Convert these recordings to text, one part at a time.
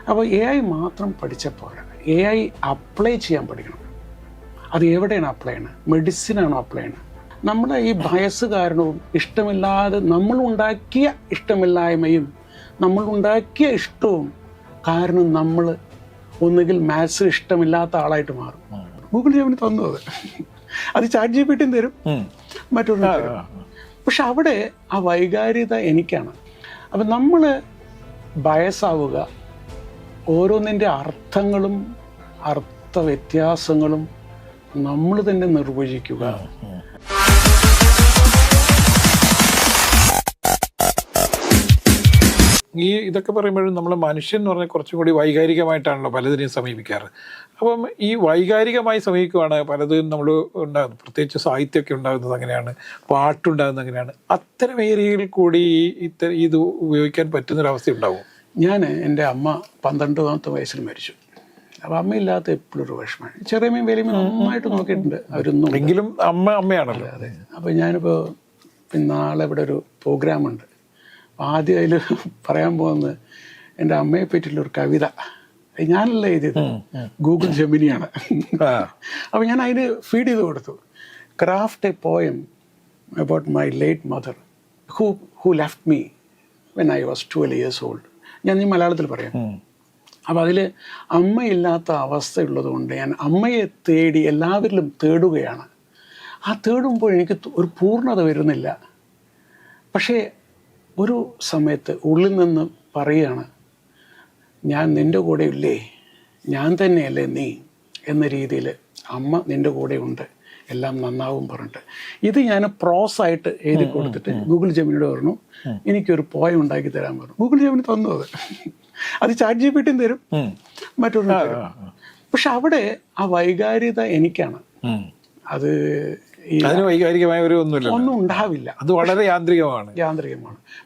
അപ്പോൾ AI മാത്രം പഠിച്ചാൽ പോരാ, AI അപ്ലൈ ചെയ്യാൻ പഠിക്കണം. അത് എവിടെയാണ് അപ്ലൈ ചെയ്യണം? മെഡിസിനാണോ അപ്ലൈ ചെയ്യണം? നമ്മുടെ ഈ ബയസ് കാരണവും ഇഷ്ടമില്ലാതെ നമ്മളുണ്ടാക്കിയ ഇഷ്ടമില്ലായ്മയും നമ്മളുണ്ടാക്കിയ ഇഷ്ടവും കാരണം നമ്മൾ ഒന്നുകിൽ മാത്സ് ഇഷ്ടമില്ലാത്ത ആളായിട്ട് മാറും. ഗൂഗിൾ ജെമിനി തന്നു അത് ചാറ്റ് GPT തരും, മറ്റൊരു തരും. പക്ഷെ അവിടെ ആ വൈകാരികത എനിക്കാണ്. അപ്പം നമ്മൾ ബയസാവുക, ഓരോന്നിൻ്റെ അർത്ഥങ്ങളും അർത്ഥവ്യത്യാസങ്ങളും നമ്മൾ തന്നെ നിർവചിക്കുക. ഇതൊക്കെ പറയുമ്പോഴും നമ്മൾ മനുഷ്യൻ എന്ന് പറഞ്ഞാൽ കുറച്ചും കൂടി വൈകാരികമായിട്ടാണല്ലോ പലതിനെയും സമീപിക്കാറ്. അപ്പം ഈ വൈകാരികമായി സമീപിക്കുകയാണ് പലതും നമ്മൾ ഉണ്ടാകുന്നത്, പ്രത്യേകിച്ച് സാഹിത്യമൊക്കെ ഉണ്ടാകുന്നത് അങ്ങനെയാണ്, പാട്ടുണ്ടാകുന്നത് അങ്ങനെയാണ്. അത്തരം ഏരിയയിൽ കൂടി ഇത് ഉപയോഗിക്കാൻ പറ്റുന്നൊരവസ്ഥ ഉണ്ടാവും. എൻ്റെ അമ്മ 12ാമത്തെ വയസ്സിൽ മരിച്ചു. അപ്പോൾ അമ്മയില്ലാത്ത എപ്പോഴും ഒരു വിഷമമാണ്. ചെറിയമ്മയും വലിയമ്മയും നന്നായിട്ട് നോക്കിയിട്ടുണ്ട് അവരൊന്നും, എങ്കിലും അമ്മയാണല്ലോ. അതെ. അപ്പോൾ ഞാനിപ്പോൾ നാളെ ഇവിടെ ഒരു പ്രോഗ്രാമുണ്ട്. ആദ്യം അതിൽ പറയാൻ പോകുന്നത് എൻ്റെ അമ്മയെ പറ്റിയിട്ടുള്ളൊരു കവിത. ഞാനല്ല എഴുതിയത്, ഗൂഗിൾ ജെമിനിയാണ്. അപ്പോൾ ഞാൻ അതിന് ഫീഡ് ചെയ്ത് കൊടുത്തു. Craft A poem about my late mother who left me when I was 12 years old. ഞാൻ ഈ മലയാളത്തിൽ പറയാം. അപ്പോൾ അതിൽ അമ്മയില്ലാത്ത അവസ്ഥയുള്ളത് കൊണ്ട് ഞാൻ അമ്മയെ തേടി എല്ലാവരിലും തേടുകയാണ്. ആ തേടുമ്പോൾ എനിക്ക് ഒരു പൂർണ്ണത വരുന്നില്ല. പക്ഷേ ഒരു സമയത്ത് ഉള്ളിൽ നിന്ന് പറയുകയാണ്, ഞാൻ നിൻ്റെ കൂടെ ഇല്ലേ, ഞാൻ തന്നെയല്ലേ നീ എന്ന രീതിയിൽ അമ്മ നിൻ്റെ കൂടെ ഉണ്ട്, എല്ലാം നന്നാവും പറഞ്ഞിട്ട്. ഇത് ഞാൻ പ്രോസായിട്ട് എഴുതി കൊടുത്തിട്ട് ഗൂഗിൾ ജെമിനിയോട് പറഞ്ഞു എനിക്കൊരു പോയം ഉണ്ടാക്കി തരാൻ പറഞ്ഞു. ഗൂഗിൾ ജെമിനി തന്നു അത് ചാറ്റ് GPT തരും, മറ്റൊരു തരും. പക്ഷെ അവിടെ ആ വൈകാരികത എനിക്കാണ്. അത് വൈകാരികമായ ഒന്നും ഉണ്ടാവില്ല, അത് വളരെ യാന്ത്രികമാണ്.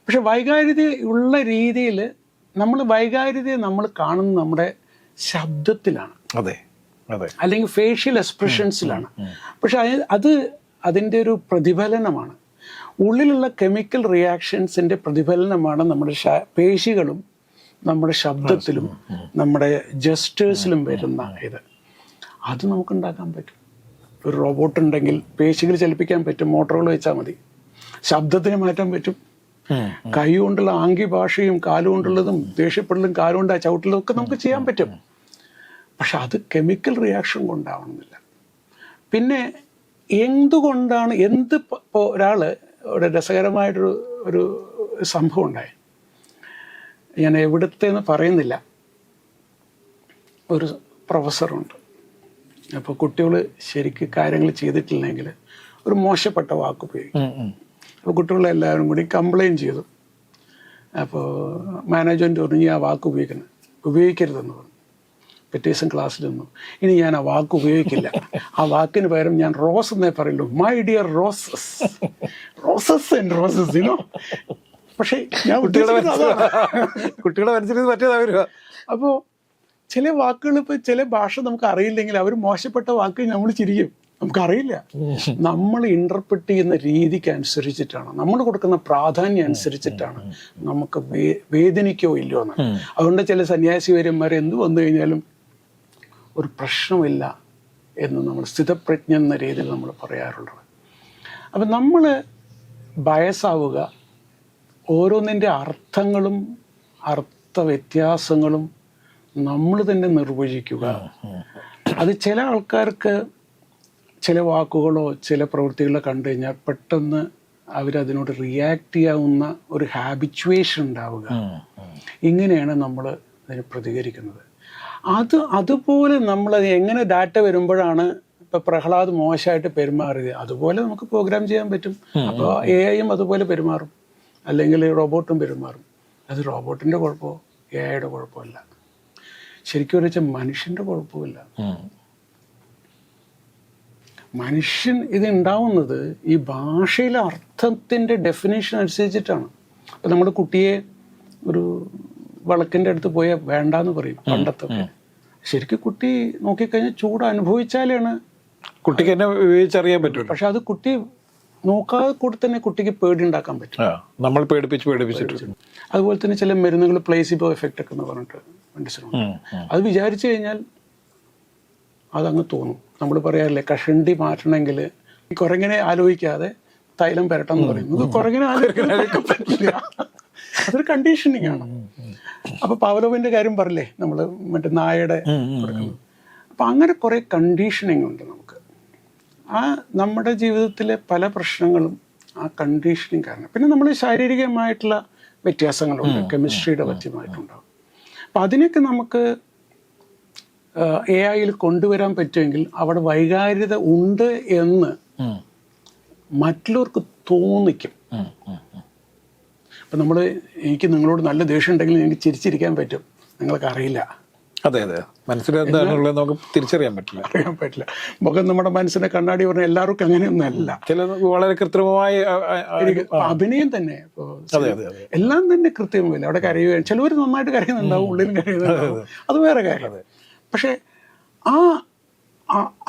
പക്ഷെ വൈകാരികത ഉള്ള രീതിയിൽ വൈകാരികതയെ നമ്മൾ കാണുന്നത് നമ്മുടെ ശബ്ദത്തിലാണ്, അതെ അതെ, അല്ലെങ്കിൽ ഫേഷ്യൽ എക്സ്പ്രഷൻസിലാണ്. പക്ഷെ അത് അതിൻ്റെ ഒരു പ്രതിഫലനമാണ്. ഉള്ളിലുള്ള കെമിക്കൽ റിയാക്ഷൻസിൻ്റെ പ്രതിഫലനമാണ് നമ്മുടെ പേശികളും നമ്മുടെ ശബ്ദത്തിലും നമ്മുടെ ജസ്റ്റേഴ്സിലും വരുന്ന ഇത്. അത് നമുക്കുണ്ടാക്കാൻ പറ്റും. ഒരു റോബോട്ട് ഉണ്ടെങ്കിൽ പേശികൾ ചലിപ്പിക്കാൻ പറ്റും, മോട്ടോറുകൾ വെച്ചാൽ മതി. ശബ്ദത്തിന് മാറ്റാൻ പറ്റും. കൈ കൊണ്ടുള്ള ആംഗ്യ ഭാഷയും കാലുകൊണ്ടുള്ളതും ദേഷ്യപ്പെടലും കാലുകൊണ്ട് ചവിട്ടലും ഒക്കെ നമുക്ക് ചെയ്യാൻ പറ്റും. പക്ഷെ അത് കെമിക്കൽ റിയാക്ഷൻ കൊണ്ടാവണമെന്നില്ല. പിന്നെ എന്തുകൊണ്ടാണ് ഇപ്പോൾ ഒരാൾ ഒരു രസകരമായിട്ടൊരു സംഭവം ഉണ്ടായി. ഞാൻ എവിടുത്തെന്ന് പറയുന്നില്ല. ഒരു പ്രൊഫസറുണ്ട്. അപ്പോൾ കുട്ടികൾ ശരിക്കും കാര്യങ്ങൾ ചെയ്തിട്ടില്ലെങ്കിൽ ഒരു മോശപ്പെട്ട വാക്ക് ഉപയോഗിക്കും. അപ്പോൾ കുട്ടികളെല്ലാവരും കൂടി കംപ്ലയിൻറ്റ് ചെയ്തു. അപ്പോൾ മാനേജ്മെൻറ്റ് പറഞ്ഞു ആ വാക്ക് ഉപയോഗിക്കരുതെന്ന് പറഞ്ഞു. പിറ്റേ ദിവസം ക്ലാസ്സിൽ നിന്നു, ഇനി ഞാൻ ആ വാക്ക് ഉപയോഗിക്കില്ല, ആ വാക്കിന് പകരം ഞാൻ റോസ് എന്നേ പറയുള്ളൂ, my dear roses, roses and roses ഇനോ. പക്ഷേ ഞാൻ കുട്ടികളെ മനസ്സിലാക്കി പറ്റിയതാ. അപ്പോൾ ചില വാക്കുകൾ, ഇപ്പോൾ ചില ഭാഷ നമുക്ക് അറിയില്ലെങ്കിൽ അവർ മോശപ്പെട്ട വാക്ക് നമ്മൾ ചിരിക്കും, നമുക്കറിയില്ല. നമ്മൾ ഇൻ്റർപ്രറ്റ് ചെയ്യുന്ന രീതിക്ക് അനുസരിച്ചിട്ടാണ്, നമ്മൾ കൊടുക്കുന്ന പ്രാധാന്യം അനുസരിച്ചിട്ടാണ് നമുക്ക് വേദനിക്കോ ഇല്ലയോ എന്ന്. അതുകൊണ്ട് ചില സന്യാസിവര്യന്മാർ എന്ത് വന്നു കഴിഞ്ഞാലും ഒരു പ്രശ്നമില്ല എന്ന് നമ്മൾ സ്ഥിതപ്രജ്ഞ എന്ന രീതിയിൽ നമ്മൾ പറയാറുള്ളത്. അപ്പം നമ്മൾ ബയസാവുക, ഓരോന്നിൻ്റെ അർത്ഥങ്ങളും അർത്ഥവ്യത്യാസങ്ങളും നമ്മൾ തന്നെ നിർവചിക്കുക. അത് ചില ആൾക്കാർക്ക് ചില വാക്കുകളോ ചില പ്രവൃത്തികളോ കണ്ടു കഴിഞ്ഞാൽ പെട്ടെന്ന് അവരതിനോട് റിയാക്ട് ചെയ്യാവുന്ന ഒരു ഹാബിച്വേഷൻ ഉണ്ടാവുക. ഇങ്ങനെയാണ് നമ്മൾ അതിന് പ്രതികരിക്കുന്നത്. അതുപോലെ നമ്മളത് എങ്ങനെ ഡാറ്റ വരുമ്പോഴാണ് ഇപ്പം പ്രഹ്ലാദ് മോശമായിട്ട് പെരുമാറിയത്, അതുപോലെ നമുക്ക് പ്രോഗ്രാം ചെയ്യാൻ പറ്റും. അപ്പോൾ AI അതുപോലെ പെരുമാറും, അല്ലെങ്കിൽ റോബോട്ടും പെരുമാറും. അത് റോബോട്ടിൻ്റെ കുഴപ്പമോ AIയുടെ കുഴപ്പമല്ല, ശരിക്കും വെച്ചാൽ മനുഷ്യൻ്റെ കുഴപ്പമില്ല. മനുഷ്യൻ ഇത് ഉണ്ടാവുന്നത് ഈ ഭാഷയിലെ അർത്ഥത്തിൻ്റെ ഡെഫിനേഷൻ അനുസരിച്ചിട്ടാണ്. അപ്പം നമ്മുടെ കുട്ടിയെ ഒരു വിളക്കിൻ്റെ അടുത്ത് പോയാൽ വേണ്ടാന്ന് പറയും പണ്ടത്തെ. ശരിക്കും കുട്ടി നോക്കിക്കഴിഞ്ഞാൽ ചൂട് അനുഭവിച്ചാലാണ് കുട്ടിക്ക് എന്നെ ഉപയോഗിച്ചറിയാൻ പറ്റും. പക്ഷെ അത് കുട്ടി നോക്കാതെ കൂടെ തന്നെ കുട്ടിക്ക് പേടി ഉണ്ടാക്കാൻ പറ്റും, നമ്മൾ പേടിപ്പിച്ചിട്ട്. അതുപോലെ തന്നെ ചില മരുന്നുകൾ പ്ലേസിബോ എഫക്റ്റ് ഒക്കെ എന്ന് പറഞ്ഞിട്ട് മെഡിസിനുണ്ട്. അത് വിചാരിച്ചു കഴിഞ്ഞാൽ അതങ്ങ് തോന്നും. നമ്മൾ പറയാറില്ലേ, കഷണ്ടി മാറ്റണമെങ്കിൽ കുരങ്ങനെ ആലോചിക്കാതെ തൈലം പുരട്ടെന്ന് പറയുന്നത് കുരങ്ങനെ ആലോചിക്കാൻ പറ്റില്ല. അതൊരു കണ്ടീഷനിങ് ആണ്. അപ്പൊ പാവലോവിന്റെ കാര്യം പറഞ്ഞില്ലേ, നമ്മൾ മറ്റേ നായയുടെ കൊടുക്കുന്നത്. അപ്പൊ അങ്ങനെ കുറെ കണ്ടീഷനിങ് ഉണ്ട് നമുക്ക്. ആ നമ്മുടെ ജീവിതത്തിലെ പല പ്രശ്നങ്ങളും ആ കണ്ടീഷനിങ് കാരണം. പിന്നെ നമ്മൾ ശാരീരികമായിട്ടുള്ള വ്യത്യാസങ്ങളുണ്ട്, കെമിസ്ട്രിയുടെ പറ്റിയുമായിട്ടുണ്ടാവും. അപ്പം അതിനൊക്കെ നമുക്ക് AI കൊണ്ടുവരാൻ പറ്റുമെങ്കിൽ അവിടെ വൈകാരികത ഉണ്ട് എന്ന് മറ്റുള്ളവർക്ക് തോന്നിക്കും. അപ്പം എനിക്ക് നിങ്ങളോട് നല്ല ദേഷ്യം ഉണ്ടെങ്കിൽ എനിക്ക് ചിരിച്ചിരിക്കാൻ പറ്റും, നിങ്ങൾക്ക് അറിയില്ല. അതെ അതെ, മനസ്സിലെന്താണുള്ളത് നമുക്ക് തിരിച്ചറിയാൻ പറ്റില്ല. മുഖം നമ്മുടെ മനസ്സിനെ കണ്ണാടി പറഞ്ഞാൽ എല്ലാവർക്കും അങ്ങനെയൊന്നുമല്ല. ചില വളരെ കൃത്രിമമായ അഭിനയം തന്നെ എല്ലാം തന്നെ കൃത്യമില്ല. അവിടെ കരയുക, ചിലവർ നന്നായിട്ട് കരയുന്നുണ്ടാവും, ഉള്ളിൽ കരയുന്നുണ്ടാവും, അത് വേറെ കാര്യം. പക്ഷെ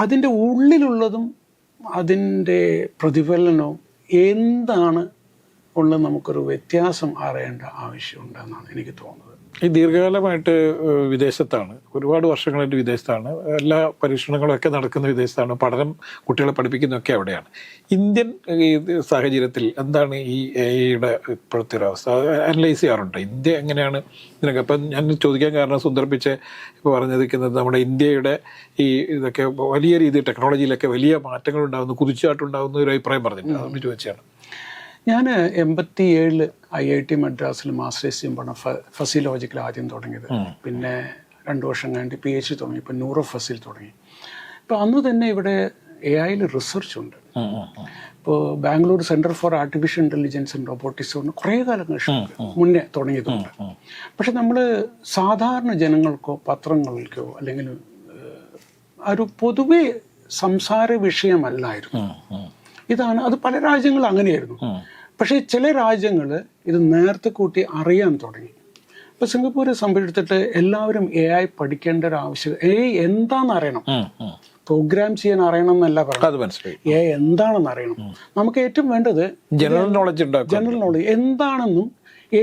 അതിൻ്റെ ഉള്ളിലുള്ളതും അതിൻ്റെ പ്രതിഫലനവും എന്താണ് ഉള്ളത് നമുക്കൊരു വ്യത്യാസം അറിയേണ്ട ആവശ്യമുണ്ടെന്നാണ് എനിക്ക് തോന്നുന്നത്. ഈ ദീർഘകാലമായിട്ട് വിദേശത്താണ്, ഒരുപാട് വർഷങ്ങളായിട്ട് വിദേശത്താണ്, എല്ലാ പരീക്ഷണങ്ങളും ഒക്കെ നടക്കുന്ന വിദേശത്താണ്, പഠനം കുട്ടികളെ പഠിപ്പിക്കുന്നതൊക്കെ അവിടെയാണ്. ഇന്ത്യൻ ഈ സാഹചര്യത്തിൽ എന്താണ് ഈ AI-യുടെ ഇപ്പോഴത്തെ ഒരു അവസ്ഥ അനലൈസ് ചെയ്യാറുണ്ട്? ഇന്ത്യ എങ്ങനെയാണ് ഇതിനൊക്കെ? അപ്പം ഞാൻ ചോദിക്കാൻ കാരണം സുന്ദർപ്പിച്ച് ഇപ്പോൾ പറഞ്ഞിരിക്കുന്നത് നമ്മുടെ ഇന്ത്യയുടെ ഈ ഇതൊക്കെ വലിയ രീതിയിൽ ടെക്നോളജിയിലൊക്കെ വലിയ മാറ്റങ്ങൾ ഉണ്ടാകുന്നു, കുതിച്ചാട്ടുണ്ടാകുന്ന ഒരു അഭിപ്രായം പറഞ്ഞിട്ടുണ്ട്, അതൊന്ന് ചോദിച്ചാണ്. ഞാൻ 87 IIT മദ്രാസിൽ മാസ്റ്റേഴ്സ് ചെയ്യുമ്പോഴാണ് ഫസിയോളജിക്കൽ ആദ്യം തുടങ്ങിയത്. പിന്നെ 2 വർഷം കഴിഞ്ഞിട്ട് PhD തുടങ്ങി, ഇപ്പം ന്യൂറോ ഫസിൽ തുടങ്ങി. ഇപ്പോൾ അന്ന് തന്നെ ഇവിടെ AI-യിൽ റിസർച്ച് ഉണ്ട്. ഇപ്പോൾ Bangalore centre for artificial intelligence and robotics കുറേ കാലങ്ങൾക്ക് മുന്നേ തുടങ്ങിയതുണ്ട്. പക്ഷെ നമ്മൾ സാധാരണ ജനങ്ങൾക്കോ പത്രങ്ങൾക്കോ അല്ലെങ്കിൽ ഒരു പൊതുവെ സംസാര വിഷയമല്ലായിരുന്നു ഇതാണ്. അത് പല രാജ്യങ്ങളും അങ്ങനെയായിരുന്നു. പക്ഷേ ചില രാജ്യങ്ങൾ ഇത് നേരത്തെ കൂട്ടി അറിയാൻ തുടങ്ങി. ഇപ്പോൾ സിംഗപ്പൂരെ സംബന്ധിച്ചിട്ട് എല്ലാവരും AI പഠിക്കേണ്ട ഒരു ആവശ്യം, AI എന്താണെന്ന് അറിയണം, പ്രോഗ്രാം ചെയ്യാൻ അറിയണം എന്നല്ല പറയുന്നത്, AI എന്താണെന്ന് അറിയണം. നമുക്ക് ഏറ്റവും വേണ്ടത് ജനറൽ നോളജ് എന്താണെന്നും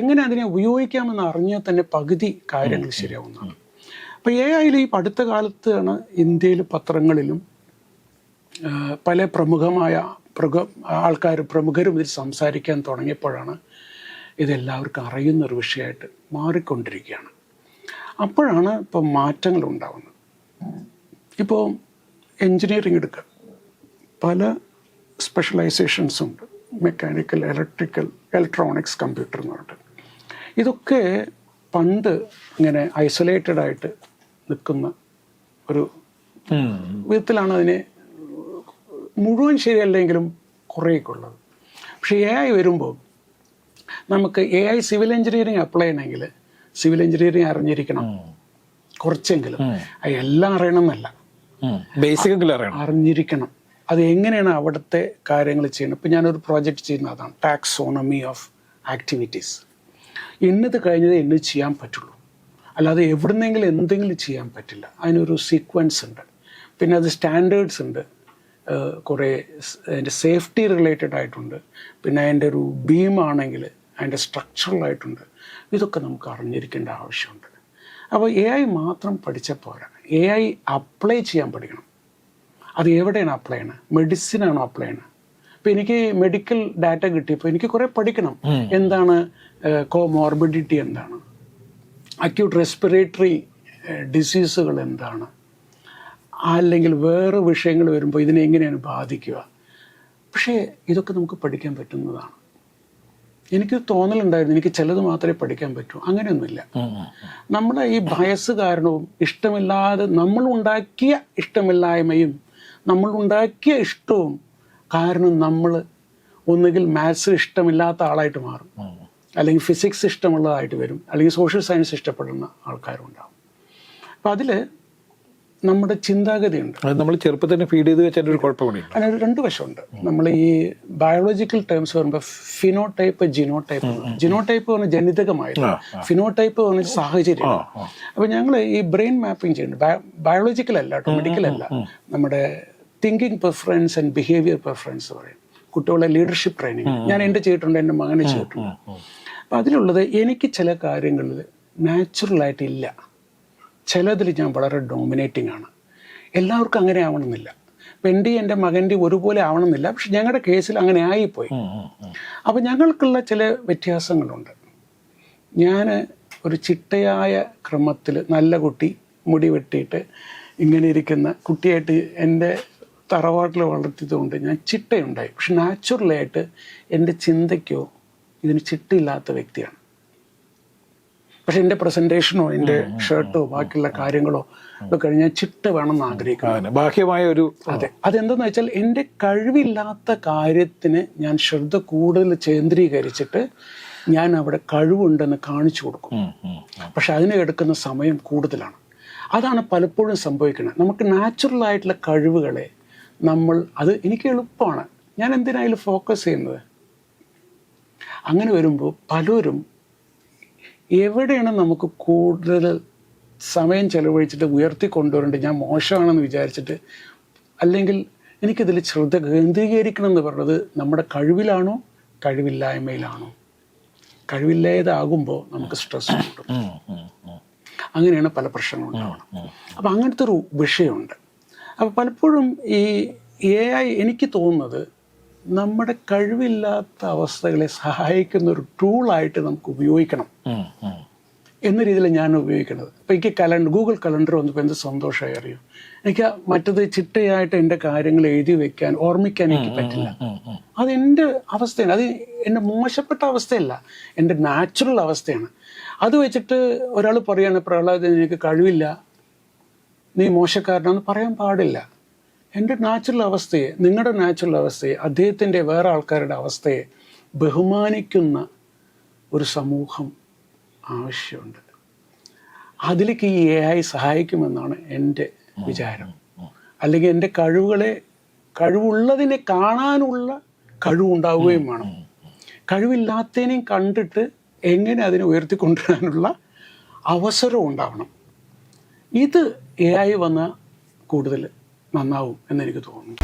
എങ്ങനെ അതിനെ ഉപയോഗിക്കാമെന്ന് അറിഞ്ഞാൽ തന്നെ പകുതി കാര്യങ്ങൾ ശരിയാവുന്നതാണ്. അപ്പോൾ AI-യിൽ ഈ അടുത്ത കാലത്താണ് ഇന്ത്യയിൽ പത്രങ്ങളിലും പല പ്രമുഖരും ഇതിൽ സംസാരിക്കാൻ തുടങ്ങിയപ്പോഴാണ് ഇതെല്ലാവർക്കും അറിയുന്നൊരു വിഷയമായിട്ട് മാറിക്കൊണ്ടിരിക്കുകയാണ്. അപ്പോഴാണ് ഇപ്പോൾ മാറ്റങ്ങൾ ഉണ്ടാകുന്നത്. ഇപ്പോൾ എൻജിനീയറിംഗ് എടുക്കുക, പല സ്പെഷ്യലൈസേഷൻസ് ഉണ്ട്, മെക്കാനിക്കൽ, ഇലക്ട്രിക്കൽ, ഇലക്ട്രോണിക്സ്, കമ്പ്യൂട്ടർ എന്ന് പറഞ്ഞിട്ട്. ഇതൊക്കെ പണ്ട് ഇങ്ങനെ ഐസൊലേറ്റഡ് ആയിട്ട് നിൽക്കുന്ന ഒരു വിധത്തിലാണ് അതിനെ മുഴുവൻ ശരിയല്ലെങ്കിലും കുറേയൊക്കെ ഉള്ളത്. പക്ഷേ AI വരുമ്പോൾ നമുക്ക് AI സിവിൽ എഞ്ചിനീയറിംഗ് അപ്ലൈ ചെയ്യണമെങ്കിൽ സിവിൽ എഞ്ചിനീയറിംഗ് അറിഞ്ഞിരിക്കണം കുറച്ചെങ്കിലും. എല്ലാം അറിയണമെന്നല്ല, ബേസിക് അറിഞ്ഞിരിക്കണം. അത് എങ്ങനെയാണ് അവിടുത്തെ കാര്യങ്ങൾ ചെയ്യുന്നത്. ഇപ്പം ഞാനൊരു പ്രോജക്റ്റ് ചെയ്യുന്ന അതാണ് ടാക്സോണമി ഓഫ് ആക്ടിവിറ്റീസ്. ഇന്നത് കഴിഞ്ഞത് ഇന്നത് ചെയ്യാൻ പറ്റുള്ളൂ, അല്ലാതെ എവിടുന്നെങ്കിലും എന്തെങ്കിലും ചെയ്യാൻ പറ്റില്ല. അതിനൊരു സീക്വൻസ് ഉണ്ട്, പിന്നെ അത് സ്റ്റാൻഡേർഡ്സ് ഉണ്ട്, കുറേ അതിൻ്റെ സേഫ്റ്റി റിലേറ്റഡ് ആയിട്ടുണ്ട്, പിന്നെ അതിൻ്റെ ഒരു ബീമാണെങ്കിൽ അതിൻ്റെ സ്ട്രക്ചറലായിട്ടുണ്ട്. ഇതൊക്കെ നമുക്ക് അറിഞ്ഞിരിക്കേണ്ട ആവശ്യമുണ്ട്. അപ്പോൾ AI മാത്രം പഠിച്ചാൽ പോരാ, AI അപ്ലൈ ചെയ്യാൻ പഠിക്കണം. അത് എവിടെയാണ് അപ്ലൈ ചെയ്യണത്? മെഡിസിനാണോ അപ്ലൈ ചെയ്യണത്? ഇപ്പോൾ എനിക്ക് മെഡിക്കൽ ഡാറ്റ കിട്ടിയപ്പോൾ എനിക്ക് കുറേ പഠിക്കണം. എന്താണ് കോമോർബിഡിറ്റി, എന്താണ് അക്യൂട്ട് റെസ്പിറേറ്ററി ഡിസീസുകൾ, എന്താണ്, അല്ലെങ്കിൽ വേറെ വിഷയങ്ങൾ വരുമ്പോൾ ഇതിനെ എങ്ങനെയാണ് ബാധിക്കുക. പക്ഷേ ഇതൊക്കെ നമുക്ക് പഠിക്കാൻ പറ്റുന്നതാണ്. എനിക്ക് തോന്നലുണ്ടായിരുന്നു എനിക്ക് ചിലത് മാത്രമേ പഠിക്കാൻ പറ്റൂ, അങ്ങനെയൊന്നുമില്ല. നമ്മുടെ ഈ ബയസ് കാരണവും ഇഷ്ടമില്ലാതെ നമ്മളുണ്ടാക്കിയ ഇഷ്ടമില്ലായ്മയും നമ്മളുണ്ടാക്കിയ ഇഷ്ടവും കാരണം നമ്മൾ ഒന്നുകിൽ മാത്സ് ഇഷ്ടമില്ലാത്ത ആളായിട്ട് മാറും, അല്ലെങ്കിൽ ഫിസിക്സ് ഇഷ്ടമുള്ളതായിട്ട് വരും, അല്ലെങ്കിൽ സോഷ്യൽ സയൻസ് ഇഷ്ടപ്പെടുന്ന ആൾക്കാരുണ്ടാവും. അപ്പം അതിൽ നമ്മുടെ ചിന്താഗതിയുണ്ട്. നമ്മൾ ചെറുപ്പത്തിന് ഫീഡ് ചെയ്ത് വെച്ചാൽ ഒരു കുഴപ്പമില്ല. അതിനൊരു 2 വശമുണ്ട്. നമ്മൾ ഈ ബയോളജിക്കൽ ടേംസ് പറയുമ്പോൾ ഫിനോടൈപ്പ്, ജിനോടൈപ്പ്. ജിനോടൈപ്പ് പറഞ്ഞാൽ ജനിതകമായിട്ട്, ഫിനോടൈപ്പ് പറഞ്ഞാൽ സാഹചര്യം. അപ്പോൾ ഞങ്ങൾ ഈ ബ്രെയിൻ മാപ്പിംഗ് ചെയ്യുന്നുണ്ട്. ബയോളജിക്കൽ അല്ല കേട്ടോ, മെഡിക്കൽ അല്ല, നമ്മുടെ thinking preference and behaviour preference പറയും. കുട്ടികളെ ലീഡർഷിപ്പ് ട്രെയിനിങ് ഞാൻ എൻ്റെ ചെയ്തിട്ടുണ്ട്, എൻ്റെ മകനെ ചെയ്തിട്ടുണ്ട്. അപ്പം അതിലുള്ളത് എനിക്ക് ചില കാര്യങ്ങളിൽ നാച്ചുറലായിട്ടില്ല, ചിലതിൽ ഞാൻ വളരെ ഡോമിനേറ്റിംഗ് ആണ്. എല്ലാവർക്കും അങ്ങനെ ആവണമെന്നില്ല. ഇപ്പം എൻ്റെ മകൻ്റെ ഒരുപോലെ ആവണമെന്നില്ല. പക്ഷെ ഞങ്ങളുടെ കേസിൽ അങ്ങനെ ആയിപ്പോയി. അപ്പം ഞങ്ങൾക്കുള്ള ചില വ്യത്യാസങ്ങളുണ്ട്. ഞാൻ ഒരു ചിട്ടയായ ക്രമത്തിൽ നല്ല കുട്ടി, മുടി വെട്ടിയിട്ട് ഇങ്ങനെ ഇരിക്കുന്ന കുട്ടിയായിട്ട് എൻ്റെ തറവാട്ടിൽ വളർത്തിയതുകൊണ്ട് ഞാൻ ചിട്ടയുണ്ടായി. പക്ഷെ നാച്ചുറലായിട്ട് എൻ്റെ ചിന്തയ്ക്കോ ഇതിന് ചിട്ടയില്ലാത്ത വ്യക്തിയാണ്. പക്ഷെ എൻ്റെ പ്രസൻറ്റേഷനോ എൻ്റെ ഷർട്ടോ ബാക്കിയുള്ള കാര്യങ്ങളോ ഒക്കെ കഴിഞ്ഞാൽ ചിട്ട വേണമെന്ന് ആഗ്രഹിക്കുന്നു. ബാഹ്യമായ ഒരു അതെ, അതെന്താണെന്ന് വെച്ചാൽ എൻ്റെ കഴിവില്ലാത്ത കാര്യത്തിന് ഞാൻ ശ്രദ്ധ കൂടുതൽ കേന്ദ്രീകരിച്ചിട്ട് ഞാൻ അവിടെ കഴിവുണ്ടെന്ന് കാണിച്ചു കൊടുക്കും. പക്ഷെ അതിന് എടുക്കുന്ന സമയം കൂടുതലാണ്. അതാണ് പലപ്പോഴും സംഭവിക്കുന്നത്. നമുക്ക് നാച്ചുറലായിട്ടുള്ള കഴിവുകളെ അത് എനിക്ക് എളുപ്പമാണ്, ഞാൻ എന്തിനായാലും ഫോക്കസ് ചെയ്യുന്നത്. അങ്ങനെ വരുമ്പോൾ പലരും എവിടെയാണ് നമുക്ക് കൂടുതൽ സമയം ചെലവഴിച്ചിട്ട് ഉയർത്തിക്കൊണ്ടുവരേണ്ടത്, ഞാൻ മോശമാണെന്ന് വിചാരിച്ചിട്ട്, അല്ലെങ്കിൽ എനിക്കിതിൽ ശ്രദ്ധ കേന്ദ്രീകരിക്കണം എന്ന് പറഞ്ഞത് നമ്മുടെ കഴിവിലാണോ കഴിവില്ലായ്മയിലാണോ? കഴിവില്ലാതാകുമ്പോൾ നമുക്ക് സ്ട്രെസ് കിട്ടും. അങ്ങനെയാണ് പല പ്രശ്നങ്ങളും ഉണ്ടാവണം. അപ്പം അങ്ങനത്തെ ഒരു വിഷയമുണ്ട്. അപ്പോൾ പലപ്പോഴും ഈ AI എനിക്ക് തോന്നുന്നത് നമ്മുടെ കഴിവില്ലാത്ത അവസ്ഥകളെ സഹായിക്കുന്ന ഒരു ടൂളായിട്ട് നമുക്ക് ഉപയോഗിക്കണം എന്ന രീതിയിൽ ഞാൻ ഉപയോഗിക്കുന്നത്. അപ്പോൾ എനിക്ക് ഗൂഗിൾ കലണ്ടർ വന്നപ്പോൾ എന്ത് സന്തോഷമായി അറിയും. എനിക്ക് മറ്റത് ചിട്ടയായിട്ട് എൻ്റെ കാര്യങ്ങൾ എഴുതി വെക്കാൻ, ഓർമ്മിക്കാൻ എനിക്ക് പറ്റില്ല. അതെൻ്റെ അവസ്ഥയാണ്. അത് എൻ്റെ മോശപ്പെട്ട അവസ്ഥയല്ല, എൻ്റെ നാച്ചുറൽ അവസ്ഥയാണ്. അത് വെച്ചിട്ട് ഒരാൾ പറയാണ്, പ്രഹ്ലാദ് എനിക്ക് കഴിവില്ല, നീ മോശക്കാരനാണെന്ന് പറയാൻ പാടില്ല. എൻ്റെ നാച്ചുറൽ അവസ്ഥയെ, നിങ്ങളുടെ നാച്ചുറൽ അവസ്ഥയെ, അദ്ദേഹത്തിൻ്റെ വേറെ ആൾക്കാരുടെ അവസ്ഥയെ ബഹുമാനിക്കുന്ന ഒരു സമൂഹം ആവശ്യമുണ്ട്. അതിലേക്ക് ഈ AI സഹായിക്കുമെന്നാണ് എൻ്റെ വിചാരം. അല്ലെങ്കിൽ എൻ്റെ കഴിവുള്ളതിനെ കാണാനുള്ള കഴിവുണ്ടാവുകയും വേണം. കഴിവില്ലാത്തതിനെയും കണ്ടിട്ട് എങ്ങനെ അതിനെ ഉയർത്തിക്കൊണ്ടുവരാനുള്ള അവസരം ഉണ്ടാവണം. ഇത് AI വന്ന കൂടുതൽ നന്നാവും എന്നെനിക്ക് തോന്നുന്നു.